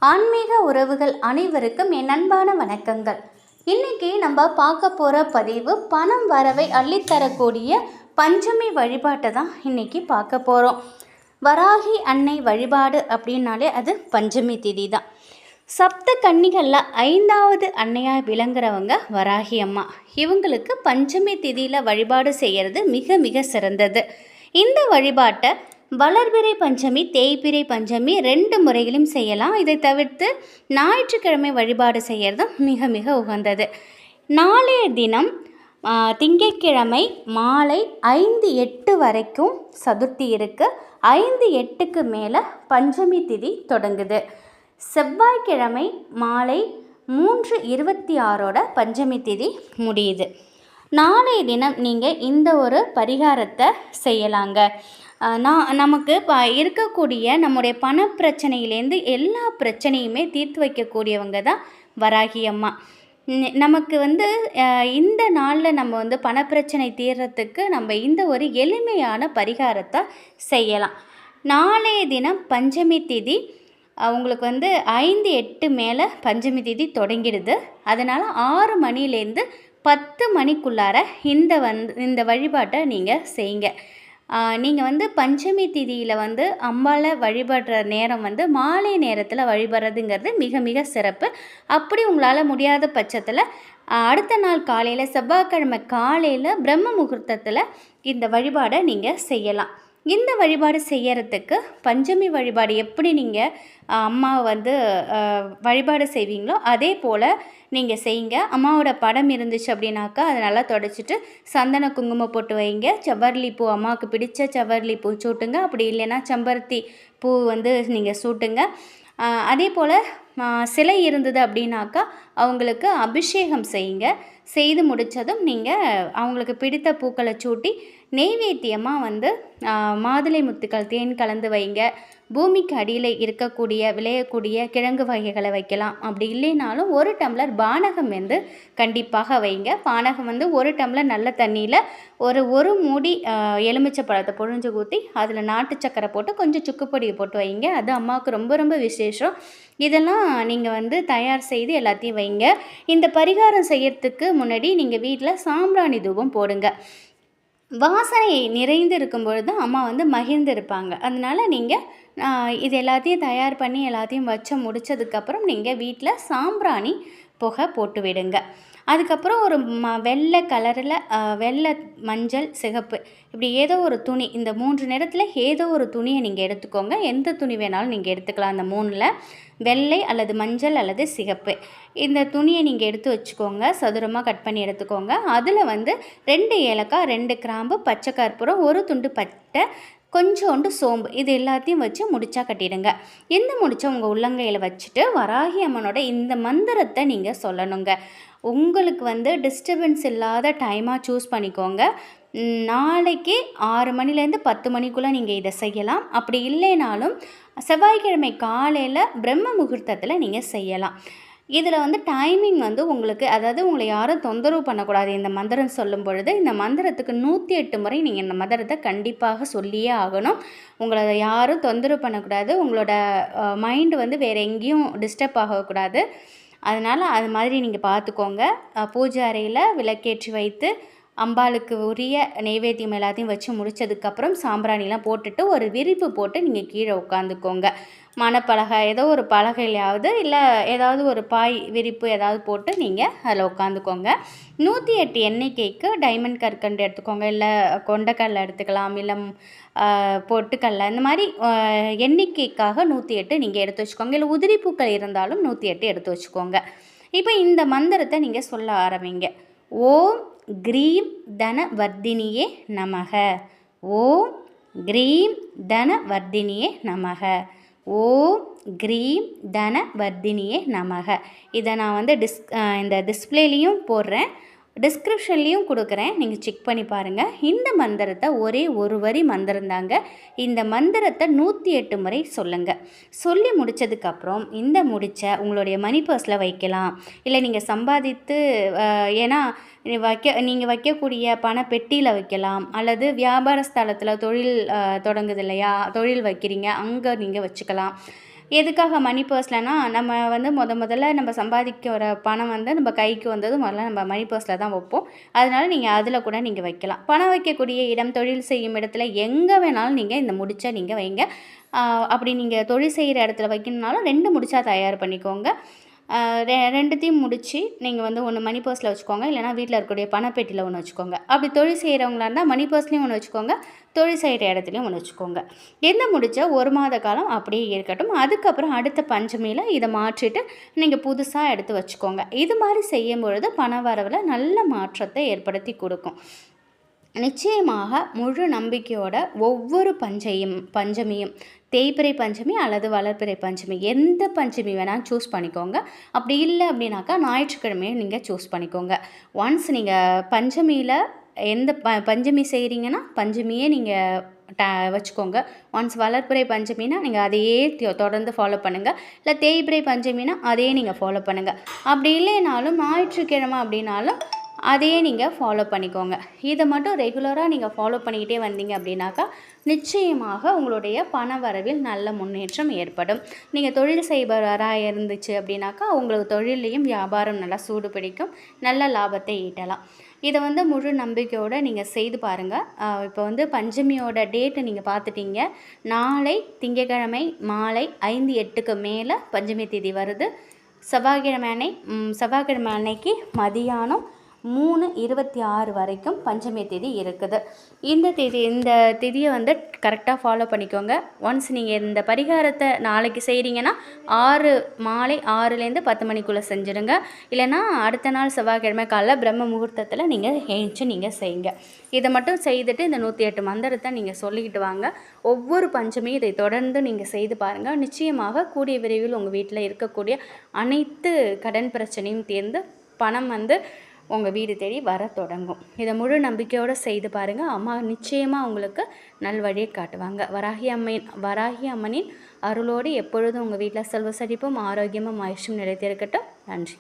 ஆன்மீக உறவுகள் அனைவருக்கும் என் அன்பான வணக்கங்கள். இன்னைக்கு நம்ம பார்க்க போகிற பதிவு பணம் வரவை அள்ளித்தரக்கூடிய பஞ்சமி வழிபாட்டை தான் இன்னைக்கு பார்க்க போகிறோம். வராகி அன்னை வழிபாடு அப்படின்னாலே அது பஞ்சமி திதி தான். சப்த கன்னிகளில் 5வது அன்னையாக விளங்குறவங்க வராகி அம்மா. இவங்களுக்கு பஞ்சமி திதியில் வழிபாடு செய்கிறது மிக மிக சிறந்தது. இந்த வழிபாட்டை வளர்பிறை பஞ்சமி, தேய்பிறை பஞ்சமி 2 முறைகளும் செய்யலாம். இதை தவிர்த்து ஞாயிற்றுக்கிழமை வழிபாடு செய்கிறதும் மிக மிக உகந்தது. நாளைய தினம் திங்கட்கிழமை மாலை 5-8 வரைக்கும் சதுர்த்தி இருக்குது. 5-8க்கு மேலே பஞ்சமி திதி தொடங்குது. செவ்வாய்க்கிழமை மாலை 3:26 பஞ்சமி திதி முடியுது. நாளைய தினம் நீங்கள் இந்த ஒரு பரிகாரத்தை செய்யலாங்க. நமக்கு இருக்கக்கூடிய நம்முடைய பணப்பிரச்சனையிலேருந்து எல்லா பிரச்சனையுமே தீர்த்து வைக்கக்கூடியவங்க தான் வராகி அம்மா. நமக்கு இந்த நாளில் நம்ம பணப்பிரச்சனை தீர்றதுக்கு நம்ம இந்த ஒரு எளிமையான பரிகாரத்தை செய்யலாம். நாளைய தினம் பஞ்சமி திதி உங்களுக்கு 5-8 மேலே பஞ்சமி திதி தொடங்கிடுது. அதனால் 6 மணிலேருந்து 10 மணிக்குள்ளார இந்த வழிபாட்டை நீங்கள் செய்யுங்க. நீங்கள் பஞ்சமி திதியில் அம்பாளை வழிபடுற நேரம் மாலை நேரத்தில் வழிபடுறதுங்கிறது மிக மிக சிறப்பு. அப்படி உங்களால் முடியாத பட்சத்தில் அடுத்த நாள் காலையில், செவ்வாய்க்கிழமை காலையில் பிரம்ம முகூர்த்தத்தில் இந்த வழிபாடை நீங்கள் செய்யலாம். இந்த வழிபாடு செய்யறதுக்கு பஞ்சமி வழிபாடு எப்படி நீங்கள் அம்மாவை வழிபாடு செய்வீங்களோ அதே போல் நீங்கள் செய்யுங்க. அம்மாவோட படம் இருந்துச்சு அப்படின்னாக்கா அதை நல்லா தொடச்சிட்டு சந்தன குங்குமம் போட்டு வைங்க. செவ்வரளி பூ, அம்மாவுக்கு பிடிச்ச செவ்வரளி பூ சூட்டுங்க. அப்படி இல்லைன்னா செம்பருத்தி பூ நீங்கள் சூட்டுங்க. அதே போல் சிலை இருந்தது அப்படின்னாக்கா அவங்களுக்கு அபிஷேகம் செய்யுங்க. செய்து முடித்ததும் நீங்கள் அவங்களுக்கு பிடித்த பூக்களை சூட்டி நெய்வேத்தியமாக மாதுளை முத்துக்கள், தேன் கலந்து வைங்க. பூமிக்கு அடியில் விளையக்கூடிய கிழங்கு வகைகளை வைக்கலாம். அப்படி இல்லைனாலும் 1 டம்ளர் பானகம் கண்டிப்பாக வைங்க. பானகம் 1 டம்ளர் நல்ல தண்ணியில் ஒரு மூடி எலுமிச்சை பழத்தை பொழிஞ்சு ஊற்றி அதில் நாட்டு சக்கரை போட்டு கொஞ்சம் சுக்குப்பொடியை போட்டு வைங்க. அது அம்மாவுக்கு ரொம்ப ரொம்ப விசேஷம். இதெல்லாம் நீங்கள் தயார் செய்து எல்லாத்தையும் வைங்க. இந்த பரிகாரம் செய்யறதுக்கு முன்னாடி நீங்கள் வீட்டில் சாம்பிராணி தூபம் போடுங்க. வாசனை நிறைந்து இருக்கும் பொழுது அம்மா மகிழ்ந்து இருப்பாங்க. அதனால் நீங்கள் இது எல்லாத்தையும் தயார் பண்ணி எல்லாத்தையும் வச்சு முடித்ததுக்கப்புறம் நீங்கள் வீட்டில் சாம்பிராணி புகை போட்டு விடுங்க. அதுக்கப்புறம் ஒரு வெள்ளை கலரில் வெள்ளை, மஞ்சள், சிகப்பு இப்படி ஏதோ ஒரு துணி, இந்த 3 நிறத்தில் ஏதோ ஒரு துணியை நீங்கள் எடுத்துக்கோங்க. எந்த துணி வேணாலும் நீங்கள் எடுத்துக்கலாம். அந்த 3ல் வெள்ளை அல்லது மஞ்சள் அல்லது சிகப்பு இந்த துணியை நீங்கள் எடுத்து வச்சுக்கோங்க. சதுரமாக கட் பண்ணி எடுத்துக்கோங்க. அதில் 2 ஏலக்காய், 2 கிராம்பு, பச்சை கற்பூரம், 1 துண்டு பட்டை, கொஞ்சோண்டு சோம்பு இது எல்லாத்தையும் வச்சு முடிச்சா கட்டிடுங்க. இந்த முடிச்ச உங்கள் உள்ளங்கையில் வச்சுட்டு வராகி அம்மனோட இந்த மந்திரத்தை நீங்கள் சொல்லணுங்க. உங்களுக்கு டிஸ்டர்பன்ஸ் இல்லாத டைமாக சூஸ் பண்ணிக்கோங்க. நாளைக்கு 6 மணிலேருந்து 10 மணிக்குள்ளே நீங்கள் இதை செய்யலாம். அப்படி இல்லைனாலும் செவ்வாய்க்கிழமை காலையில் பிரம்ம முகூர்த்தத்தில் நீங்கள் செய்யலாம். இதில் டைமிங் உங்களுக்கு, அதாவது உங்களை யாரும் தொந்தரவு பண்ணக்கூடாது. இந்த மந்திரம் சொல்லும் பொழுது இந்த மந்திரத்துக்கு 108 முறை நீங்கள் இந்த மந்திரத்தை கண்டிப்பாக சொல்லியே ஆகணும். உங்களை யாரும் தொந்தரவு பண்ணக்கூடாது. உங்களோட மைண்டு வேறு எங்கேயும் டிஸ்டர்ப் ஆகக்கூடாது. அதனால் அது மாதிரி நீங்கள் பார்த்துக்கோங்க. பூஜை அறையில் விளக்கேற்றி வைத்து அம்பாளுக்கு உரிய நெய்வேத்தியம் எல்லாத்தையும் வச்சு முடித்ததுக்கப்புறம் சாம்பிராணிலாம் போட்டுட்டு ஒரு விரிப்பு போட்டு நீங்கள் கீழே உட்காந்துக்கோங்க. மணப்பலகை ஏதோ ஒரு பலகையிலையாவது இல்லை ஏதாவது ஒரு பாய் விரிப்பு ஏதாவது போட்டு நீங்கள் அதில் உட்காந்துக்கோங்க. 108 எண்ணிக்கைக்கு டைமண்ட் கற்கண்டு எடுத்துக்கோங்க. இல்லை கொண்டைக்கல்லை எடுத்துக்கலாம், இல்லை பொட்டுக்கல்லை, இந்த மாதிரி எண்ணிக்கைக்காக 108 நீங்கள் எடுத்து வச்சுக்கோங்க. இல்லை உதிரி பூக்கள் இருந்தாலும் 108 எடுத்து வச்சுக்கோங்க. இப்போ இந்த மந்திரத்தை நீங்கள் சொல்ல ஆரம்பிங்க. ஓம் க்ரீம் தனவர்தினியே நமக. ஓம் க்ரீம் தனவர்தினியே நமக. ஓம் க்ரீம் தனவர்தினியே நமக. இதை நான் இந்த டிஸ்பிளேலையும் போடுறேன், டிஸ்கிரிப்ஷன்லேயும் கொடுக்குறேன். நீங்கள் செக் பண்ணி பாருங்கள். இந்த மந்திரத்தை ஒரே ஒரு வரி மந்திரம் தாங்க. இந்த மந்திரத்தை 108 முறை சொல்லுங்கள். சொல்லி முடித்ததுக்கப்புறம் இந்த முடிச்ச உங்களுடைய மணி பர்ஸில் வைக்கலாம். இல்லை நீங்கள் சம்பாதித்து ஏன்னா நீங்கள் வைக்கக்கூடிய பண பெட்டியில் வைக்கலாம். அல்லது வியாபார ஸ்தலத்தில் தொழில் தொடங்குது இல்லையா, தொழில் வைக்கிறீங்க, அங்கே நீங்கள் வச்சுக்கலாம். எதுக்காக மணி பர்ஸ்லனா, நம்ம வந்து முதல்ல நம்ம சம்பாதிக்கிற பணம் வந்து நம்ம கைக்கு வந்தது முதல்ல நம்ம மணி பர்ஸில் தான் வைப்போம். அதனால் நீங்கள் அதில் கூட நீங்கள் வைக்கலாம். பணம் வைக்கக்கூடிய இடம், தொழில் செய்யும் இடத்துல எங்கே வேணாலும் நீங்கள் இந்த முடிச்சை நீங்கள் வைங்க. அப்படி நீங்கள் தொழில் செய்கிற இடத்துல வைக்கணுன்னாலும் 2 முடிச்சா தயார் பண்ணிக்கோங்க. 2த்தையும் முடித்து நீங்கள் வந்து ஒன்று மணி பர்ஸில் வச்சுக்கோங்க, இல்லைனா வீட்டில் இருக்கக்கூடிய பணப்பெட்டியில் ஒன்று வச்சுக்கோங்க. அப்படி தொழில் செய்கிறவங்களா இருந்தால் மணி பர்ஸ்லேயும் ஒன்று வச்சுக்கோங்க, தொழில் செய்கிற இடத்துலையும் ஒன்று வச்சுக்கோங்க. எந்த முடிச்சா 1 மாத காலம் அப்படியே இருக்கட்டும். அதுக்கப்புறம் அடுத்த பஞ்சமியில் இதை மாற்றிட்டு நீங்கள் புதுசாக எடுத்து வச்சுக்கோங்க. இது மாதிரி செய்யும் பொழுது பண வரவில் நல்ல மாற்றத்தை ஏற்படுத்தி கொடுக்கும். நிச்சயமாக முழு நம்பிக்கையோட ஒவ்வொரு பஞ்சமியும் தேய்பிறை பஞ்சமி அல்லது வளர்பிறை பஞ்சமி, எந்த பஞ்சமி வேணால் சூஸ் பண்ணிக்கோங்க. அப்படி இல்லை அப்படின்னாக்கா ஞாயிற்றுக்கிழமையும் நீங்கள் சூஸ் பண்ணிக்கோங்க. ஒன்ஸ் நீங்கள் பஞ்சமியில் எந்த பஞ்சமி செய்கிறீங்கன்னா பஞ்சமியே நீங்கள் வச்சுக்கோங்க. ஒன்ஸ் வளர்பிறை பஞ்சமினா நீங்கள் அதையே தொடர்ந்து ஃபாலோ பண்ணுங்கள். இல்லை தேய்பிறை பஞ்சமினா அதையே நீங்கள் ஃபாலோ பண்ணுங்கள். அப்படி இல்லைனாலும் ஞாயிற்றுக்கிழமை அப்படின்னாலும் அதையே நீங்கள் ஃபாலோ பண்ணிக்கோங்க. இதை மட்டும் ரெகுலராக நீங்கள் ஃபாலோ பண்ணிக்கிட்டே வந்தீங்க அப்படின்னாக்கா நிச்சயமாக உங்களுடைய பண வரவில் நல்ல முன்னேற்றம் ஏற்படும். நீங்கள் தொழில் செய்பவராக இருந்துச்சு அப்படின்னாக்கா உங்களுக்கு தொழிலையும் வியாபாரம் நல்லா சூடு பிடிக்கும், நல்ல லாபத்தை ஈட்டலாம். இதை வந்து முழு நம்பிக்கையோடு நீங்கள் செய்து பாருங்கள். இப்போ வந்து பஞ்சமியோட டேட்டு நீங்கள் பார்த்துட்டீங்க. நாளை திங்கட்கிழமை மாலை 5:08க்கு மேலே பஞ்சமி தேதி வருது. செவ்வாய்க்கிழமை அன்னைக்கு மதியானம் 3:26 வரைக்கும் பஞ்சமி தேதி இருக்குது. இந்த தேதியை வந்து கரெக்டாக ஃபாலோ பண்ணிக்கோங்க. ஒன்ஸ் நீங்கள் இந்த பரிகாரத்தை நாளைக்கு செய்கிறீங்கன்னா மாலை 6லேருந்து 10 மணிக்குள்ளே செஞ்சுடுங்க. இல்லைனா அடுத்த நாள் செவ்வாய்க்கிழமை காலைல பிரம்ம முகூர்த்தத்தில் நீங்கள் எழுந்துச்சு நீங்கள் செய்யுங்க. இதை மட்டும் செய்துட்டு இந்த 108 மந்திரத்தை நீங்கள் சொல்லிக்கிட்டு வாங்க. ஒவ்வொரு பஞ்சமியும் இதை தொடர்ந்து நீங்கள் செய்து பாருங்கள். நிச்சயமாக கூடிய விரைவில் உங்கள் வீட்டில் இருக்கக்கூடிய அனைத்து கடன் பிரச்சனையும் தீர்ந்து பணம் வந்து உங்கள் வீடு தேடி வர தொடங்கும். இதை முழு நம்பிக்கையோடு செய்து பாருங்கள். அம்மா நிச்சயமாக உங்களுக்கு நல்வழியை காட்டுவாங்க. வராகி அம்மனின் அருளோடு எப்பொழுதும் உங்கள் வீட்டில் செல்வ செழிப்பும் ஆரோக்கியமும் மகிழ்ச்சியும் நிலைத்திருக்கட்டும். நன்றி.